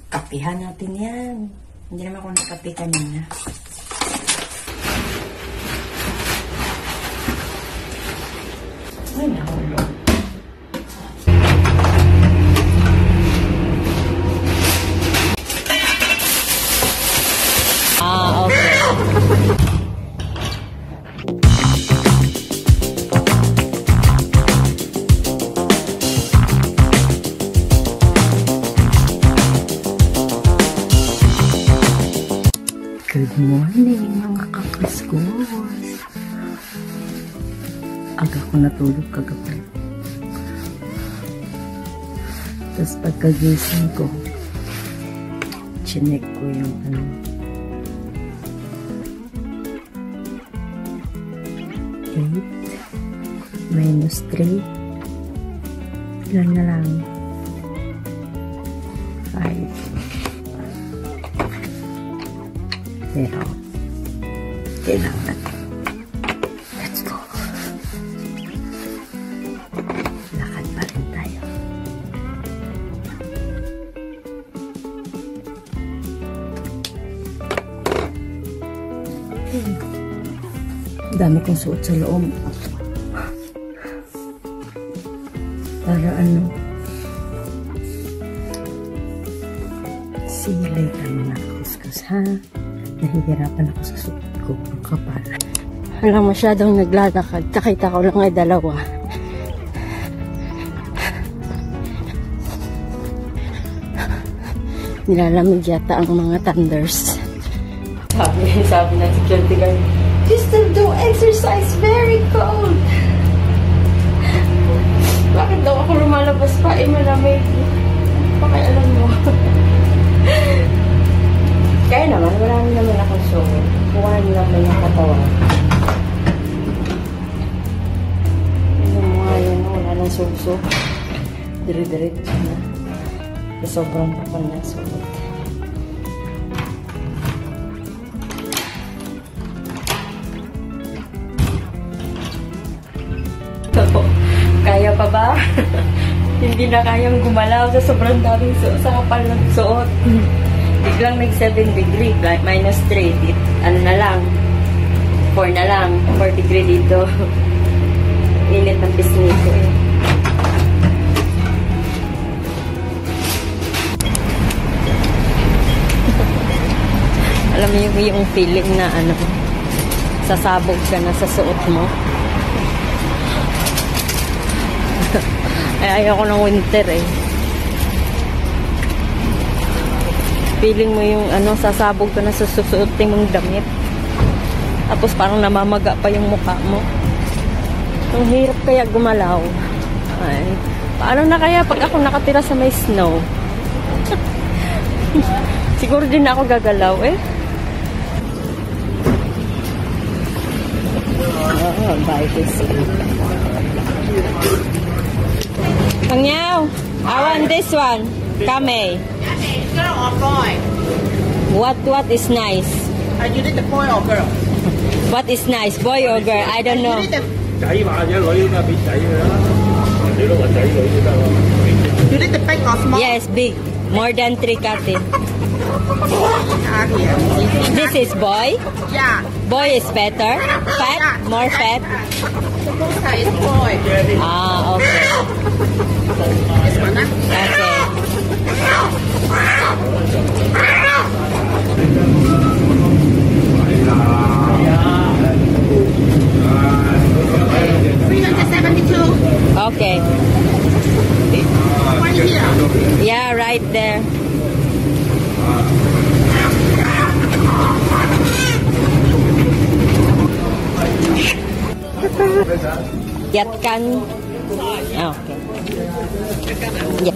Kapihan natin yan. Hindi naman ako nakapi kanina. Ay, nahulog. Okay. Good morning, mga kakaskos. Aga ko natulog kagabi. Tapos pagkagising ko, chinek ko yung -3. Ilan na lang? 5. Pero, kailangan. Let's go. Lakad pa rin tayo. Dami kong suot sa loob. Para silay ka mga kakuskus, ha? Nahihirapan ako sa suot ko. Ang kapal. Walang masyadong naglalakad. Nakita ko lang ay 2. Nilalamig yata ang mga thunders. Sabi ng security guard, "Crystal, don't exercise. Very cold." Bakit daw ako lumalabas pa? Malamig. Pakialam mo. Kaya naman, marami naman akong suot. Kuhaan naman yung katawan. Yung mga yun, wala nang suso. Dire-diretso na. Sobrang kapal na suot. Kaya pa ba? Hindi na kayang gumalaw sa sobrang daming suot, sa kapal ng suot. Biglang nag-7 degree, -3. Ano na lang, 4 na lang, 4 degree dito. Init ng pisngi ko eh. Alam mo yung feeling na sasabog ka na sa suot mo. Ay, ayoko ng winter eh. Feeling mo yung sasabog ka na sa susuotin mong damit. Tapos parang namamaga pa yung mukha mo. Ang hirap kaya gumalaw. Ay, paano na kaya pag ako nakatira sa may snow? Siguro din ako gagalaw eh. Bye this. Pangyaw, I want this one. Kame. Girl or boy? What is nice? You need the boy or girl? What is nice, boy or girl? I don't know. You need the big or small? Yes, big. More than 3 cutting. Here. This is boy. Yeah. Boy is better. Fat, more fat. Suppose that is boy. Ah, okay. This one, huh? Okay. Okay. One here. Yeah, right there. Yatkan. Okay. Yeah.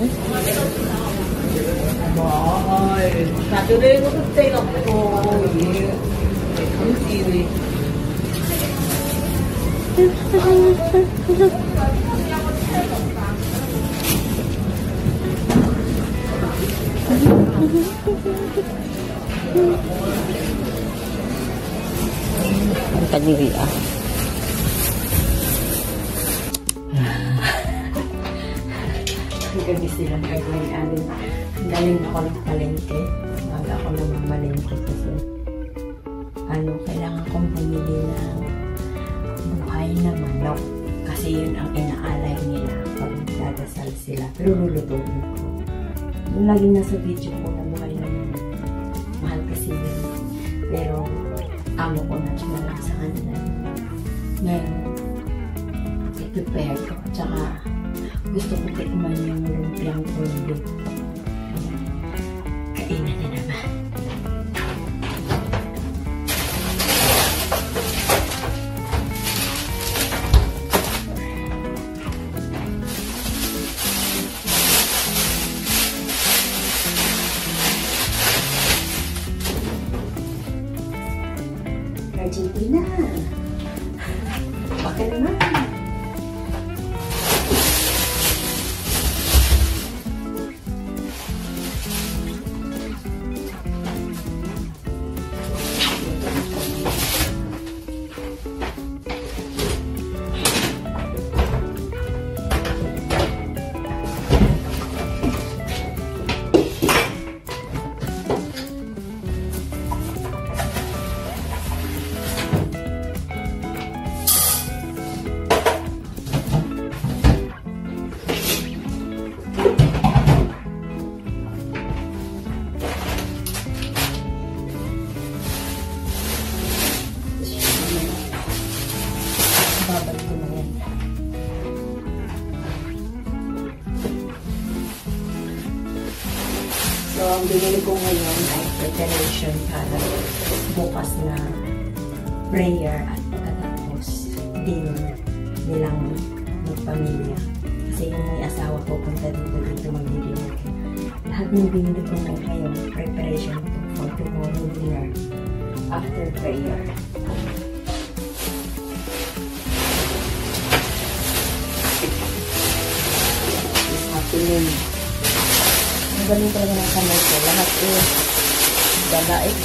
Ang tagiri ah. sila gagawin namin. Galing ako ng palengke. Maga ako namamalengke kasi kailangan kong bumili ng buhay na manok. Kasi yun ang inaalay nila pag dadasal sila. Pero lulutuin ko. Yung lagi nasa video ko na buhay na manok. Mahal kasi yun. Pero amo ko na lang sa kanila. Ngayon, i-prepare ko. Tsaka gusto ko tikman yung lumpiang corned. Kainan na naman. Argentina. Bakit naman? Babad ko na yan. So, ang binili ko ngayon ay preparation para bukas na prayer at pagkatapos dinner nilang magpamilya. Kasi yung may asawa ko punta dito mag-dinner. Lahat ng binili ko ngayon preparation for tomorrow dinner after prayer. Ang galing talaga ng kamay ko. Lahat dalaig.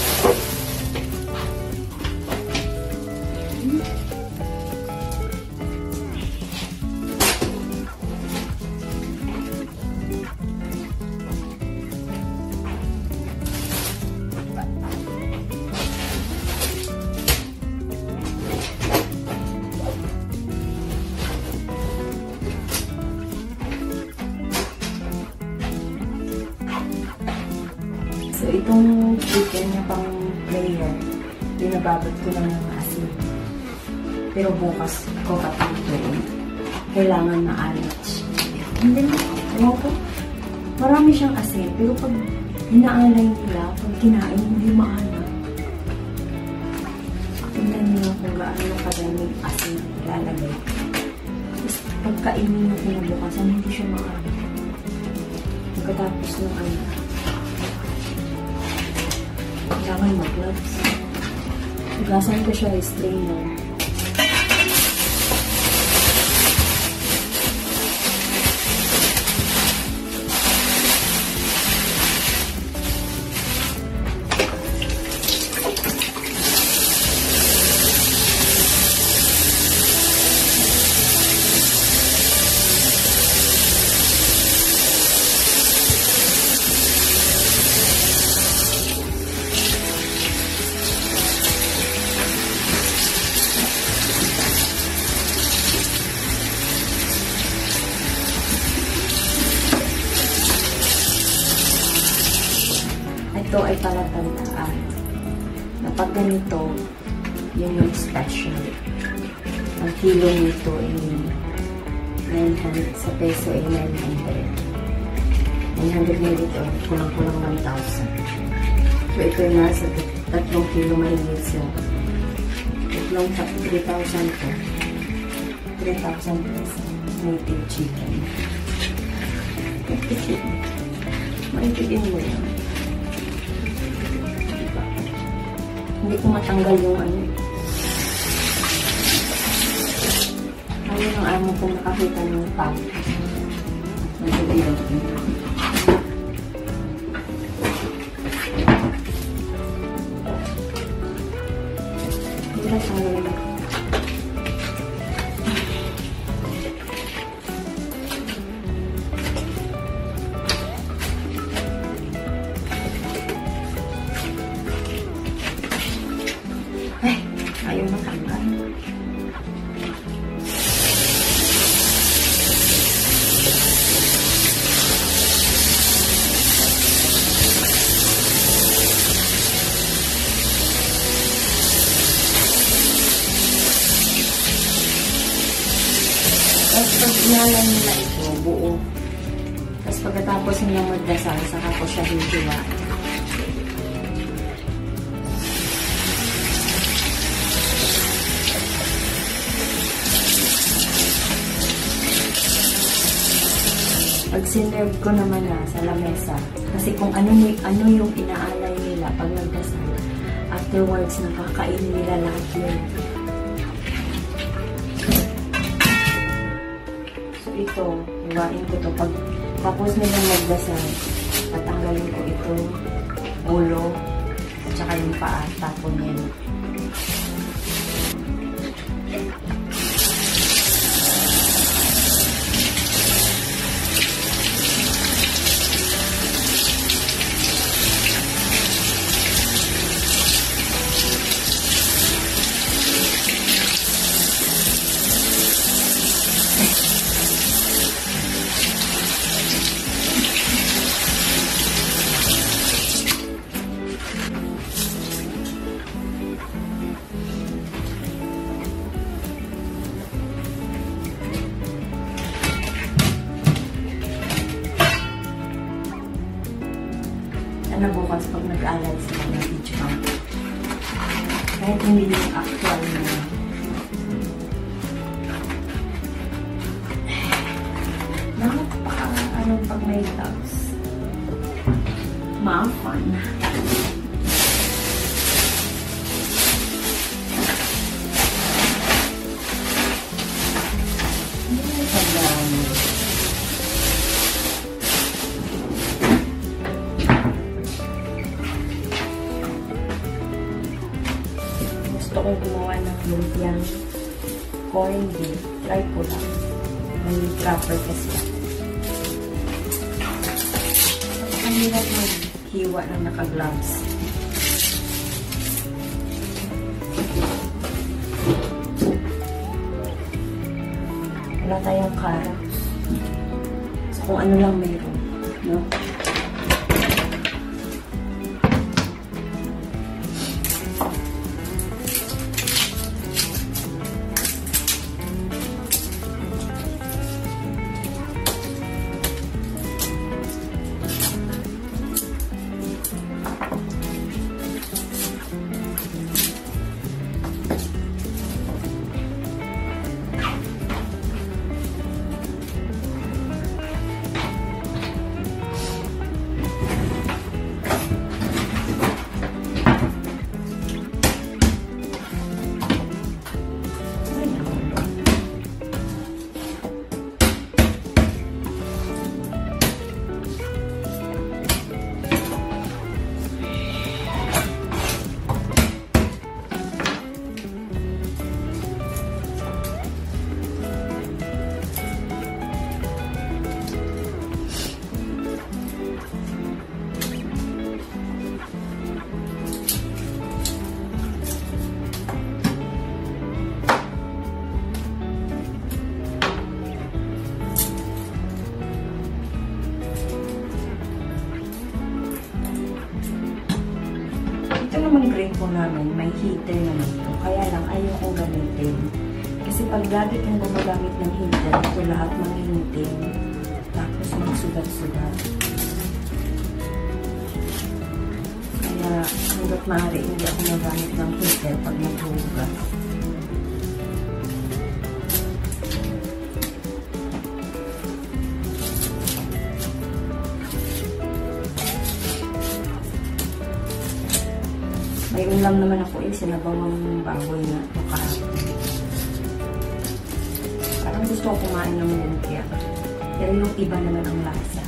So, itong chicken na pang prayer, binababad ko lang ng asin. Pero bukas ko kapituin. Kailangan maalat siya. And then, ewan ko, marami siyang asin. Pero pag inaalay nila, pag kinain, hindi maalat. Tingnan niyo kung gaano kadaming asin ilalagay. Tapos, pagkainin mo kinabukasan, hindi siya maalat. Pagkatapos ng kailangan mag-gloves. Hugasan ko siya strainer. Ito ay palatandaan na pag ganito, yun yung special. Ang kilo nito ay 900, sa peso ay 900. 900 na dito, kulang-kulang 1,000. So ito ay nasa 3 kilo mahigit siya. Tatlong 3,000 po. 3,000 peso. Native chicken. Maintigin mo yan. Hindi ko matanggal yung Ano yung amo kong nakakita ng pag. Nagsabihan ko. Hindi na tanggal. pag inalan nila ito, buo. Tapos pagkatapos nila magdasal, saka ko siya hihiwain. Pag sinerve ko naman na sa lamesa, kasi kung ano yung inaalay nila pag nagdasal, afterwards nakakainin nila lahat yun. So ito, iwain ko to. Pag tapos nilang magdasal, tatanggalin ko ito, ulo, at saka yung paa, tapon yan. Na bukas pag nag-alay sila ng beach camp. Kahit hindi yung actual na anong pag may gloves. Ma-fun. Gusto kong gumawa ng lumpiang corn beef. Try ko lang. May proper kasi yan. Ang hirap maghiwa ng naka-gloves. Wala tayong carrots. So kung ano lang mayroon. No? Naman green po namin, may heater naman ito. Kaya lang, ayaw kong gamitin. Kasi pag lagi kang gumagamit ng heater, ito lahat manginitin. Tapos magsugat-sugat. Kaya hanggat maaari, hindi ako magamit ng heater pag naghuhugas. May ulam naman ako sinabawang baboy na ito kahapon. Parang gusto ko kumain ng lumpia. Pero yung iba naman ang lasa.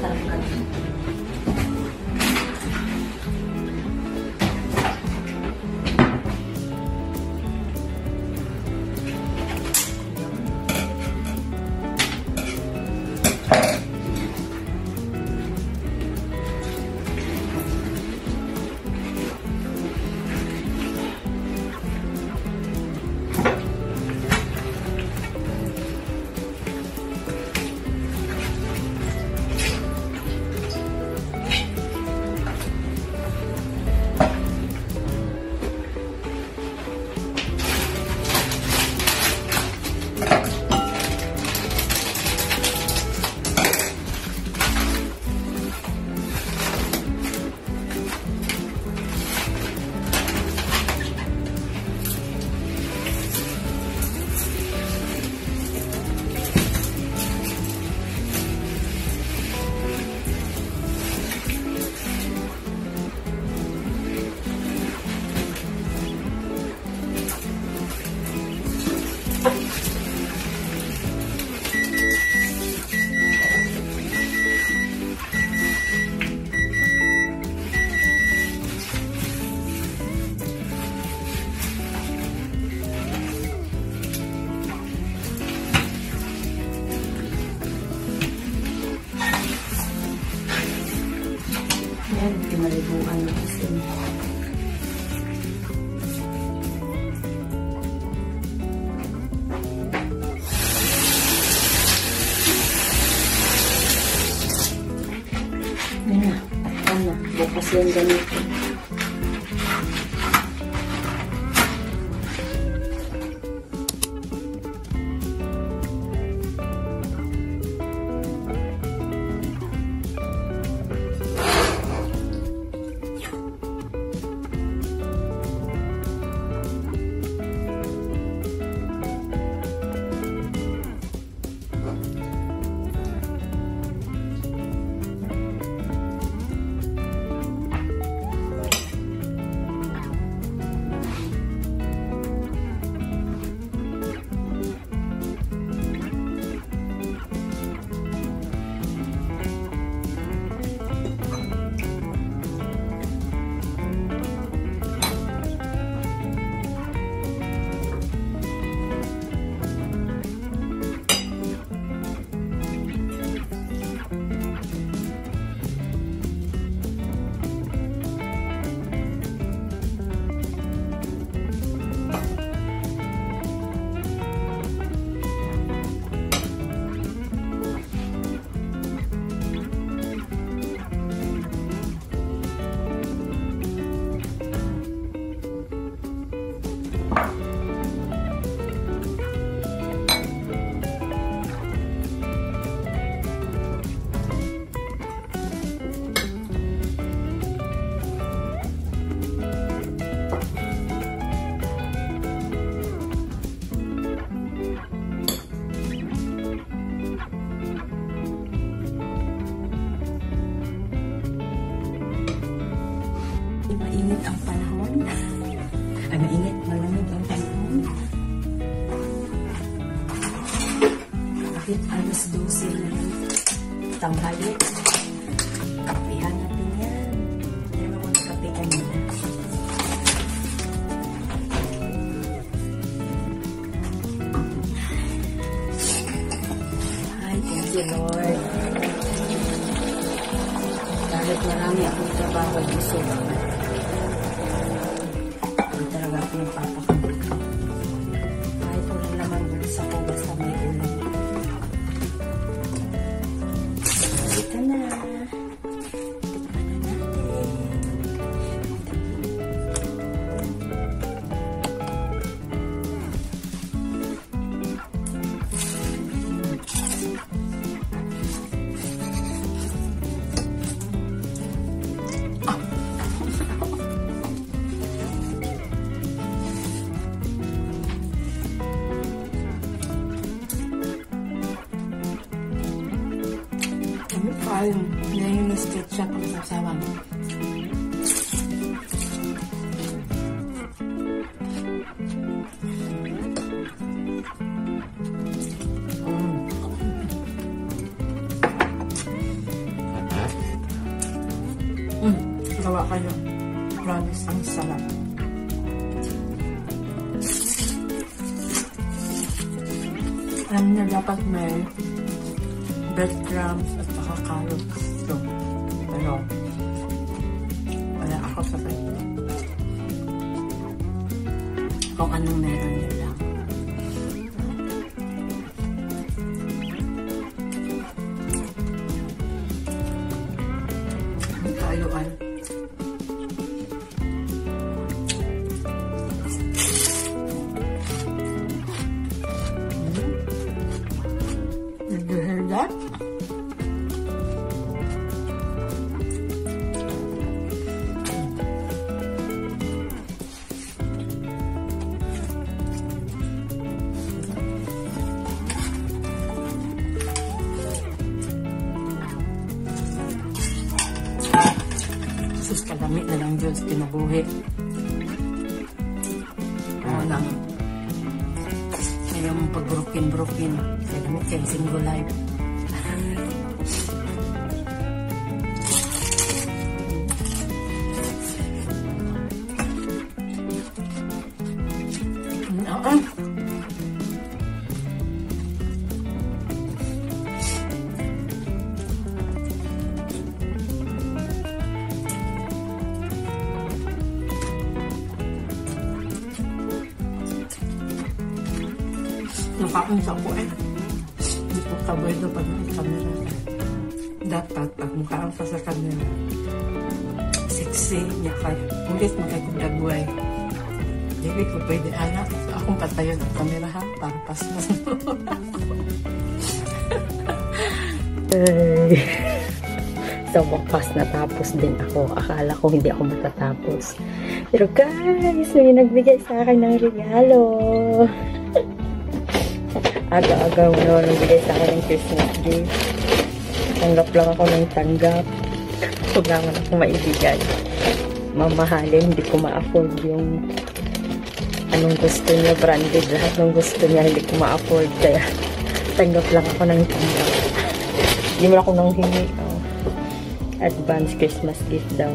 sarap ka. Yan, pinalibukan ng asin. Yan na, takpan na. Bukas yan ganito. Mainit ang panahon. Ay, mainit, malamig ang panahon. Bakit alas 12 na yung tanghali? Kapihan natin yan. Meron ako nakape kanina. Ay, thank you, Lord. Kahit marami akong trabaho gusto ba? Talaga ako nagpapakabit. Kahit wala naman bulsa ko basta may ulam. Dito na. Tikman na natin. Ayun, mayonnaise ketchup ang sasawan. Magawa kayo. Promise, ang sarap. Alam niyo, dapat may breadcrumbs at saka carrots. So, pero, wala ako sa bread. Kung anong meron niyo lang. Ang kailuan. Did you hear that? Sus, kadami na lang Diyos kinabuhi. Lang. Yung pag-broken. Kadami kayo single life. Nakakunsa ko hindi ko kabuelo pag may camera. Dapat pag mukhaan ka sa camera sexy niya kayo ulit magkagundagway. Hindi ko pwede anak akong patayon ang camera ha para pasmas. Sa wakas natapos din ako. Akala ko hindi ako matatapos, pero guys, may nagbigay sa akin ng regalo. Aga-aga mo nagbigay sa akin ng Christmas gift. Tanggap lang ako ng tanggap. Huwag naman ako maibigay. Mamahalin, hindi ko ma-afford yung anong gusto niya, branded. Lahat ng gusto niya, hindi ko ma-afford. Kaya tanggap lang ako ng tanggap. Hindi mo ako nang hingi. Oh. Advance Christmas gift daw.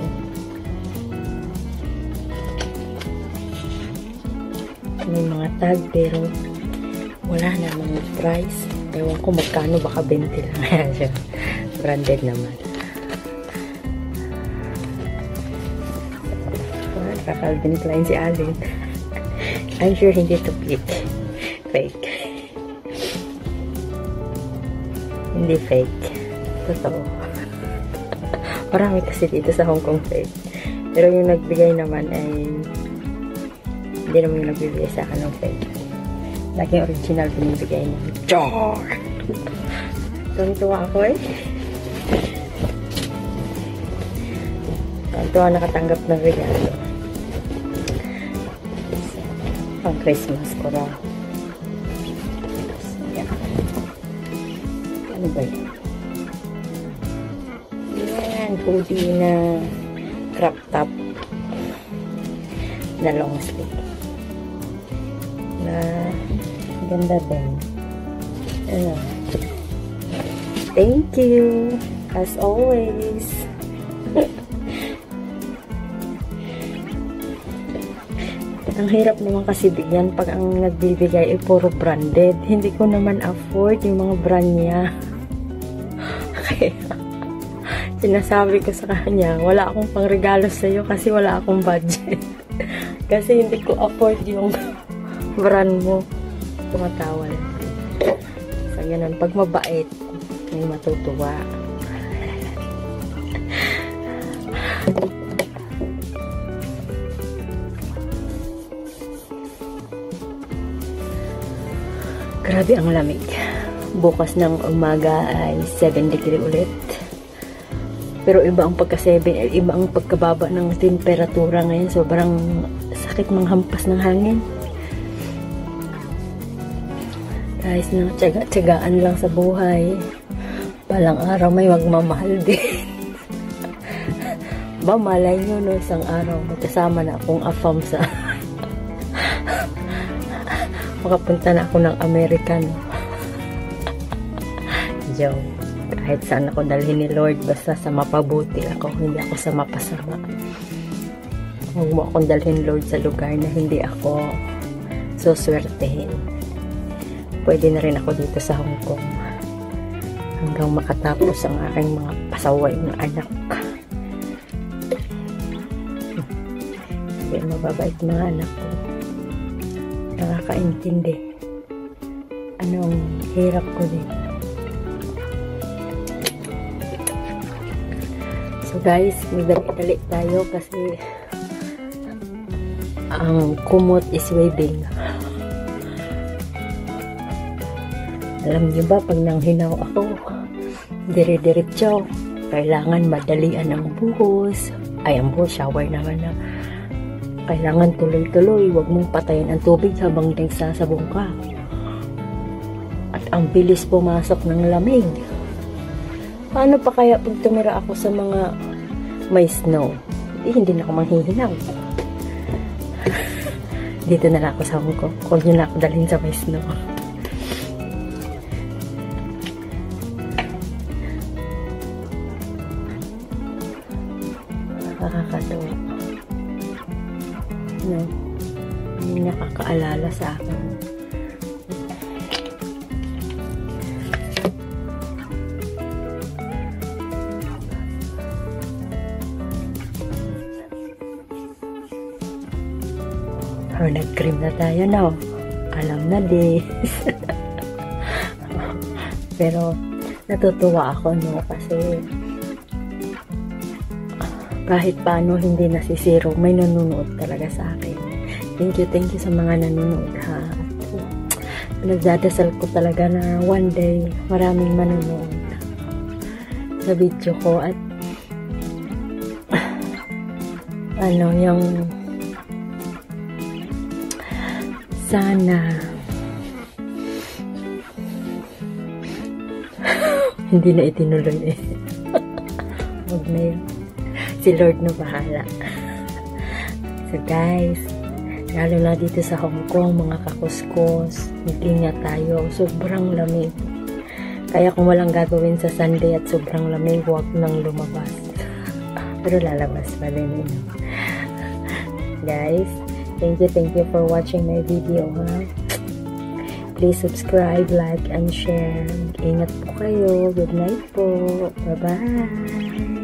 May mga tag, pero wala namang price. Ewan ko magkano, baka 20 lang. Branded naman. Calvin Klein si Alin. I'm sure hindi ito fake. Hindi fake. Totoo. Marami kasi dito sa Hong Kong fake. Pero yung nagbigay naman ay hindi naman yung nagbibigay sa akin ng fake. Laging original binibigay niya. Char! Tuntua ako eh. Tuntua nakatanggap ng regalo. Pang Christmas ko raw. Ano ba yun? Yan, hoodie na crop top na long sleeve. Na ganda din. Ano? Thank you as always. Ang hirap naman kasi bigyan pag ang nagbibigay ay puro branded. Hindi ko naman afford yung mga brand niya. Kaya sinasabi ko sa kanya, wala akong pangregalo sa iyo kasi wala akong budget. Kasi hindi ko afford yung brand mo. Tumatawa lang. So ganun, pag mabait may matutuwa. Grabe ang lamig. Bukas ng umaga ay 7 degree ulit. Pero iba ang pagka-7, iba ang pagkababa ng temperatura ngayon. Sobrang sakit manghampas ng hangin. Guys, tsagaan lang sa buhay. Balang araw may magmamahal din. Ba, malay nyo, no, isang araw magkasama na akong afam sa makapunta na ako ng American. Joke. kahit saan ako dalhin ni Lord, basta sa mapabuti ako, hindi ako sa mapasama. Huwag mo akong dalhin, Lord, sa lugar na hindi ako suswertehin. Pwede na rin ako dito sa Hong Kong hanggang makatapos ang aking mga pasaway na anak. Kaya mababait mga anak ko. Nakakaintindi anong hirap ko dito. So guys, magdali-dali tayo kasi ang kumot is waving. Alam niyo ba, pag nanghinaw ako, dire-diretso, kailangan madalian ang buhos. Ay, ang buhos, shower naman na. Kailangan tuloy-tuloy, huwag mong patayin ang tubig habang nagsasabong ka. At ang bilis pumasok ng lamig. Paano pa kaya pag tumira ako sa mga may snow? Hindi na ako manghihinaw. Dito na lang ako sa Hong Kong. Huwag nyo na ako dalhin sa may snow. Nakakatawa. No? May nakakaalala sa akin. Or nag-cream na tayo, no? Alam na din. Pero natutuwa ako, no? Kasi kahit paano hindi nasisiro, may nanonood talaga sa akin. Thank you sa mga nanonood, ha? Nagdadasal ko talaga na one day maraming manonood sa video ko at ano, yung sana hindi na itinuloy eh. Huwag na yun. Si Lord na bahala. So guys, lalo na dito sa Hong Kong, mga kakuskus, mag-ingat tayo. Sobrang lamig. Kaya kung walang gagawin sa Sunday at sobrang lamig, huwag nang lumabas. Pero lalabas pa rin yun. Guys, thank you for watching my video, ha? Please subscribe, like, and share. Ingat po kayo. Good night po. Bye-bye.